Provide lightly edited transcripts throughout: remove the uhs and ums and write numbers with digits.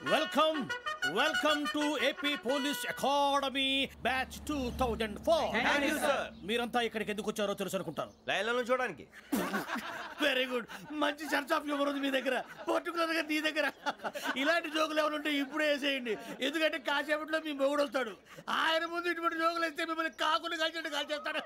Welcome welcome to AP police academy batch 2004. మీరంతా ఇక్కడికి ఎందుకు వచ్చారో తెలుసు అనుకుంటాను. లైన్లో చూడడానికి. Very good. మంచి సెన్స్ ఆఫ్ హ్యూమర్ ఉంది మీ దగ్గర, పర్టికులర్ గా నీ దగ్గర. ఇలాంటి జోకులు ఏమైనా ఉంటే ఇప్పుడే వేసేయండి, ఎందుకంటే కాసేపట్లో మీ మొగుడు వస్తాడు. ఆయన ముందు ఇటువంటి జోకులు వేస్తే మిమ్మల్ని కాకుని కాల్చేట్టు కాల్చేస్తాడు.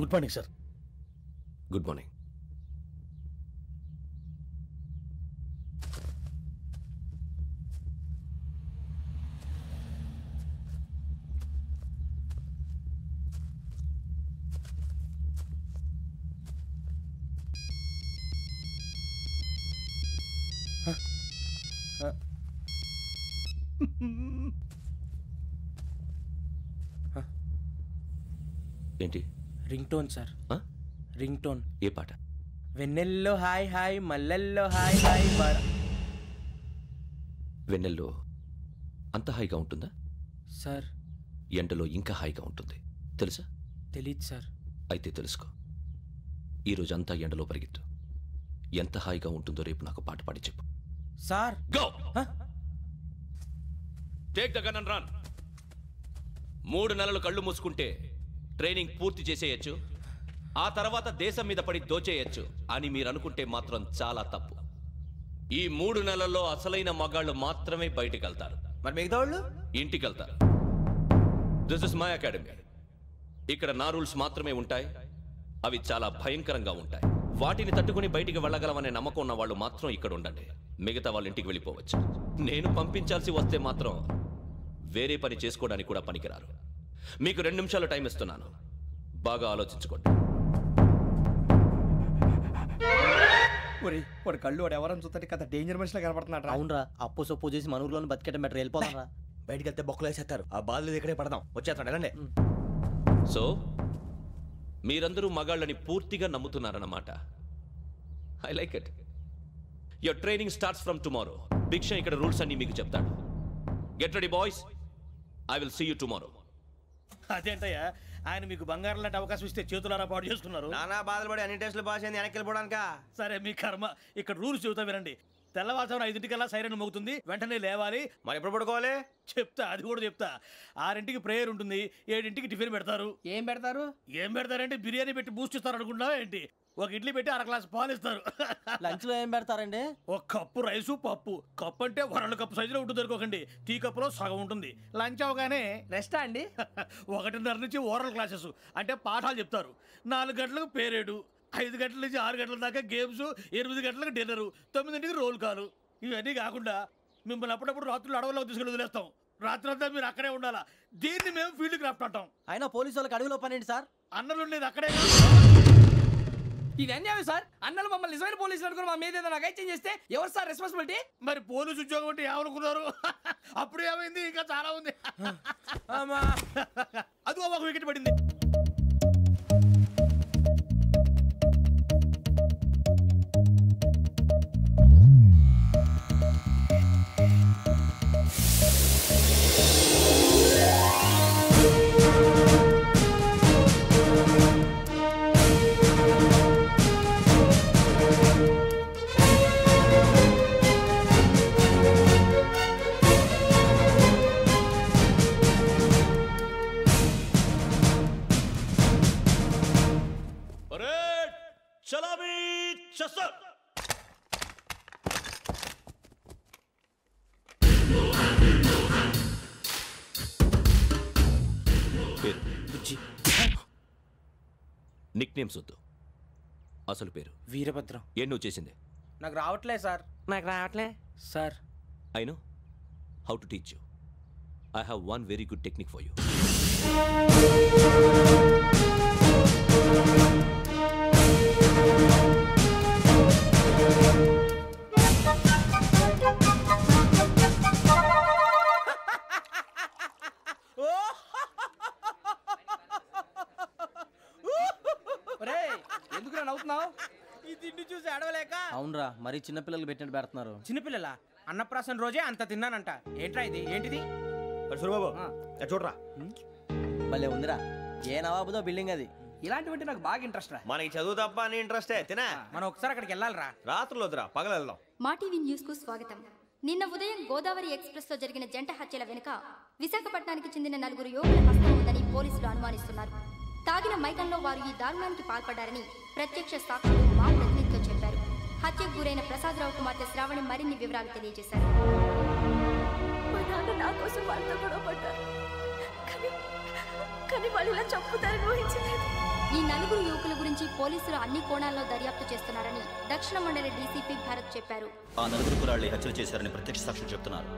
Good morning sir. Good morning. ఏంటి? Ring tone sir. Ring tone. ఏ పాట? వెన్నెల్లో హాయ్ హాయ్ మల్లెల్లో హాయ్ హాయ్. వెన్నెల్లో అంత హాయిగా ఉంటుందా సార్? ఎండలో ఇంకా హాయిగా ఉంటుంది తెలుసా? తెలీదు సార్. అయితే తెలుసుకో. ఈరోజు అంతా ఎండలో పరిగెత్తు. ఎంత హాయిగా ఉంటుందో రేపు నాకు పాట పాడి చెప్పు. Sir go. Take the gun and run. 3 నెలలు కళ్ళు మూసుకుంటే ట్రైనింగ్ పూర్తి చేసేయచ్చు, ఆ తర్వాత దేశం మీద పడి దోచేయచ్చు అని మీరు అనుకుంటే మాత్రం చాలా తప్పు. ఈ 3 నెలల్లో అసలైన మగాళ్ళు మాత్రమే బయటికి వెళ్తారు. మరి మిగతా వాళ్ళు ఇంటికి వెళ్తారు. This is my academy. ఇక్కడ నా రూల్స్ మాత్రమే ఉంటాయి. అవి చాలా భయంకరంగా ఉంటాయి. వాటిని తట్టుకుని బయటికి వెళ్ళగలమనే నమ్మకం ఉన్న వాళ్ళు మాత్రం ఇక్కడ ఉండండి. మిగతా వాళ్ళు ఇంటికి వెళ్ళిపోవచ్చు. నేను పంపించాల్సి వస్తే మాత్రం వేరే పని చేసుకోవడానికి కూడా పనికిరారు. మీకు 2 నిమిషాలు టైం ఇస్తున్నాను, బాగా ఆలోచించుకోండి. వాడు కళ్ళు వాడు ఎవరని చూస్తే కదా డేంజర్ మనిషిలో కనపడుతున్నాడు. అవునరా, అప్పు సొప్పు చేసి మన ఊర్లో బతికేయడం బెటర్. వెళ్ళిపోతారా? బయటికి వెళ్తే బొక్కలు వేసేస్తారు. ఆ బాధలు ఇక్కడే పడదాం. వచ్చేస్తాడు వెళ్ళండి. సో మీరందరూ మగాళ్ళని పూర్తిగా నమ్ముతున్నారన్నమాట. I like it. Your training starts from tomorrow. Bhiksha ఇక్కడ రూల్స్ అన్ని మీకు చెప్తాడు. Get ready boys, I will see you tomorrow. అదేంటయ్యా, ఆయన మీకు బంగారం లాంటి అవకాశం ఇస్తే చేతులారా పాటు చేసుకున్నారు. నానా బాధలు పడి అన్ని టెస్టులు పాస్ అయింది, వెనక్కి వెళ్ళిపోవడానికా? సరే మీ కర్మ. ఇక్కడ రూల్స్ చెబుతా వినండి. తెల్లవారుజామున 5 సైరన్ మోగుతుంది, వెంటనే లేవాలి. మరి ఎప్పుడు పడుకోవాలి? చెప్తా, అది కూడా చెప్తా. 6 ప్రేయర్ ఉంటుంది, 7 టిఫిన్ పెడతారు. ఏం పెడతారు? ఏం పెడతారంటే బిర్యానీ పెట్టి బూస్ట్ ఇస్తారు అనుకుంటున్నావా ఏంటి? ఒక ఇడ్లీ పెట్టి 1 గ్లాస్ పాలు ఇస్తారు. లంచ్ లో ఏం పెడతారండి? ఒక కప్పు రైసు పప్పు. కప్పు అంటే 1 కప్పు సైజులో ఉంటుంది అనుకోకండి. టీ కప్పులో సగం ఉంటుంది. లంచ్ అవగానే రెస్టా అండి? 1:30 నుంచి ఓరల్ క్లాసెస్ అంటే పాఠాలు చెప్తారు. 4 గంటలకు పేరేడు, 5 గంటల నుంచి 6 గంటల దాకా గేమ్స్, 8 గంటలకు డిన్నరు, 9ంటికి రోల్ కాలు. ఇవన్నీ కాకుండా మిమ్మల్ని అప్పుడప్పుడు రాత్రులు అడవుల్లో తీసుకెళ్ళి వదిలేస్తాం. రాత్రి అంతా మీరు అక్కడే ఉండాలా. దీన్ని మేము ఫీల్డ్ క్రాఫ్ట్ అంటాం. అయినా పోలీసు వాళ్ళకి అడవిలో పని ఏంటి సార్? అన్నలు ఉండేది అక్కడే. ఇది అన్యాయం సార్. అన్నలు మమ్మల్ని నిజమైన పోలీసులు అనుకుని మా మీద ఏదైనా చేంజ్ చేస్తే ఎవరు సార్ రెస్పాన్సిబిలిటీ? మరి పోలీసు ఉద్యోగం అంటే ఏమనుకున్నారు? అప్పుడు ఏమైంది, ఇంకా చాలా ఉంది. అది ఒక వికెట్ పడింది. నిక్ నేమ్స్ వద్దు, అసలు పేరు. వీరభద్రం. ఏం నువ్వు చేసింది? నాకు రావట్లే సార్. నాకు రావట్లే sir. I know how to teach you. I have one very good technique for you. ఏంట్రా నవ్వుతున్నావు? ఈ తిండి చూసి అడవలేక. అవునరా మరి చిన్నపిల్లలు పెట్టినట్టు పెడుతున్నారు. చిన్నపిల్లల అన్నప్రాసన రోజే అంత తిన్నానంట. ఏంట్రా ఇది? ఏంటిది? సూరిబాబు చూడరా భలే ఉందిరా. ఏ నవాబుదో బిల్డింగ్ అది. ఇలాంటివంటే నాకు బాగా ఇంట్రెస్ట్ రా. మనకి చదువు తప్ప అని ఇంట్రెస్టే తినా. మనం ఒకసారి అక్కడికి వెళ్ళాలిరా. రాత్రులు వద్దురా పగలు వెళ్దాం. మా టీవీ న్యూస్ కు స్వాగతం. నిన్న ఉదయం గోదావరి ఎక్స్ప్రెస్ లో జరిగిన జంట హత్యల వెనుక విశాఖపట్నానికి చెందిన 4 యువకుల హస్తం ఉందని పోలీసులు అనుమానిస్తున్నారు. తాగిన మైకంలో వారు ఈ దారుణానికి పాల్పడ్డారని ప్రత్యక్ష సాక్షులు మా ప్రతినిధితో చెప్పారు. హత్యకు గురైన ప్రసాదరావు కుమార్తె శ్రావణి మరిన్ని వివరాలు తెలియజేశారు. మా నాన్న నా కోసం వాళ్ళతో గొడవ పడ్డారు, కానీ వాళ్ళు ఇలా చంపుతారని ఊహించలేదు. ఈ 4 యువకుల గురించి పోలీసులు అన్ని కోణాల్లో దర్యాప్తు చేస్తున్నారని దక్షిణ మండలి డీసీపీ భరత్ చెప్పారు. ఆ 4 కుర్రాళ్ళు హత్యలు చేశారని ప్రత్యక్ష సాక్షులు చెప్తున్నారు.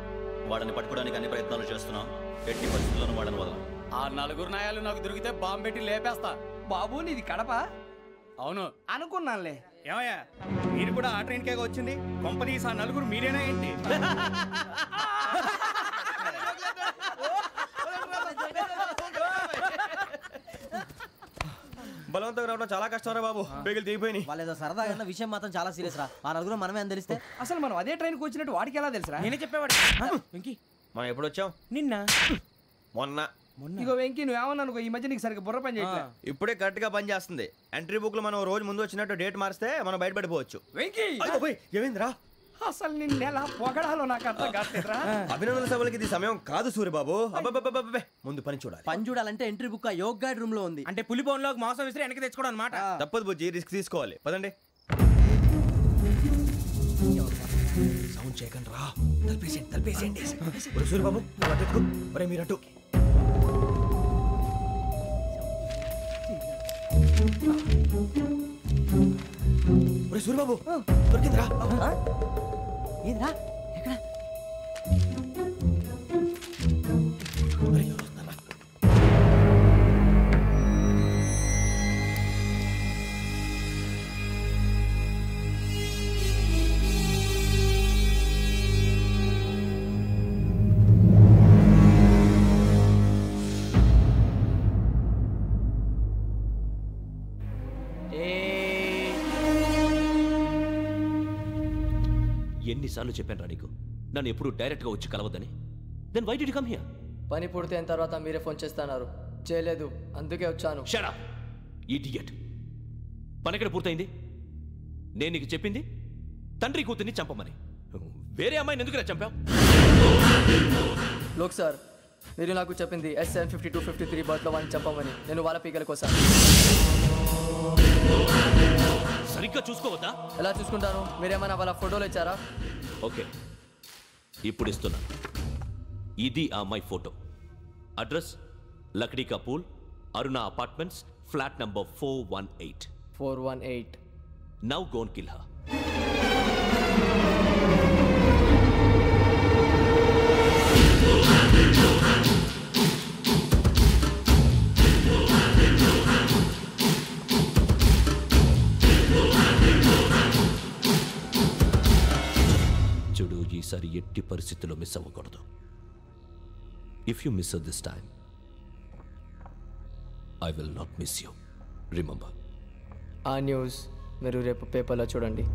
వాళ్ళని పట్టుకోవడానికి అన్ని ప్రయత్నాలు చేస్తున్నాం. ఎట్టి పరిస్థితుల్లోనూ వాళ్ళని వదలం. ఆ 4 నాయాలు నాకు దొరికితే బాంబు పెట్టి లేపేస్తా. బాబు నీది కడప? అవును అనుకున్నానులే. ఏమయ్యా, మీరు కూడా ఆ ట్రైన్ కేగా వచ్చింది? కంపెనీస్ ఆ 4 మీరేనా ఏంటి? బలవంతంగా రావడం చాలా కష్టం రా బాబు. బేగులు దిగిపోయినాయి. వాళ్ళు ఏదో సరదాగా విషయం మాత్రం చాలా సీరియస్ రా. ఆ నలుగురు మనమే అని తెలిస్తే అసలు మనం అదే ట్రైన్కి వచ్చినట్టు వాడికి ఎలా తెలుసురా? నేనే చెప్పేవాడు. వెంకీ, మనం ఎప్పుడు వచ్చాం? నిన్న మొన్న. ఇగో వెంకీ నువ్వేమన్నా అనుకో, ఈ మధ్య నీకు సరిగ్గా బుర్ర పని చేయట్లే. ఇప్పుడే కరెక్ట్ గా పని చేస్తుంది. ఎంట్రీ బుక్ లో మనం రోజు ముందు వచ్చినట్టు డేట్ మారిస్తే మనం బయటపడిపోవచ్చు. వెంకీ ఏమైందిరా? అసలు నిన్న ఎలా పొగడాలో నాకు అర్థం కాట్లేదురా. అభినందన సభలకి ఇది సమయం కాదు సూరిబాబు. అబ్బబ్బబ్బబ్బబ్బే, ముందు పని చూడాలి. పని చూడాలంటే ఎంట్రీ బుక్ ఆ యోగ్ గైడ్ రూమ్ లో ఉంది. అంటే పులి బోన్లోకి మాంసం విసిరి వెనక్కి తెచ్చుకోవడం అనమాట. తప్పదు బుజ్జి, రిస్క్ తీసుకోవాలి. పదండి. సౌండ్ చేయకండి రా. తలపేసేయండి. సూరిబాబు నువ్వు అటు ఎత్తుకో. ఒరే మీరు అటు. ఒరే సూరిబాబు దొరికిందిరా. ఏంద్రా ఎక్కడ? ఎన్నిసార్లు చెప్పాను రా నీకు నన్ను ఎప్పుడు డైరెక్ట్ గా వచ్చి కలవద్దని? Then why did you come here? పని పూర్తయిన తర్వాత మీరే ఫోన్ చేస్తున్నారు. చేయలేదు, అందుకే వచ్చాను. Shut up idiot. పని ఎక్కడ పూర్తయింది? నేను నీకు చెప్పింది తండ్రి కూతుర్ని చంపమని. వేరే అమ్మాయిని ఎందుకురా చంపావు? లోక్ సార్, మీరు నాకు చెప్పింది SN5253 బర్త్లో వాడిని చంపమని. నేను వాళ్ళ పీకల కోసం. సరిగ్గా చూసుకోవద్దా? ఎలా చూసుకుంటాను? మీరేమైనా వాళ్ళ ఫోటోలు ఇచ్చారా? ఓకే, ఇప్పుడు ఇస్తున్నా. ఇది ఆ అమ్మాయి ఫోటో. అడ్రస్ లక్డీ కా pool, Aruna apartments, flat number 418. 418. Now go and kill her. చూడు, ఈసారి ఎట్టి పరిస్థితుల్లో మిస్ అవ్వకూడదు. If you miss this time I will not miss you. Remember. ఆ న్యూస్ మీరు రేపు పేపర్లో చూడండి.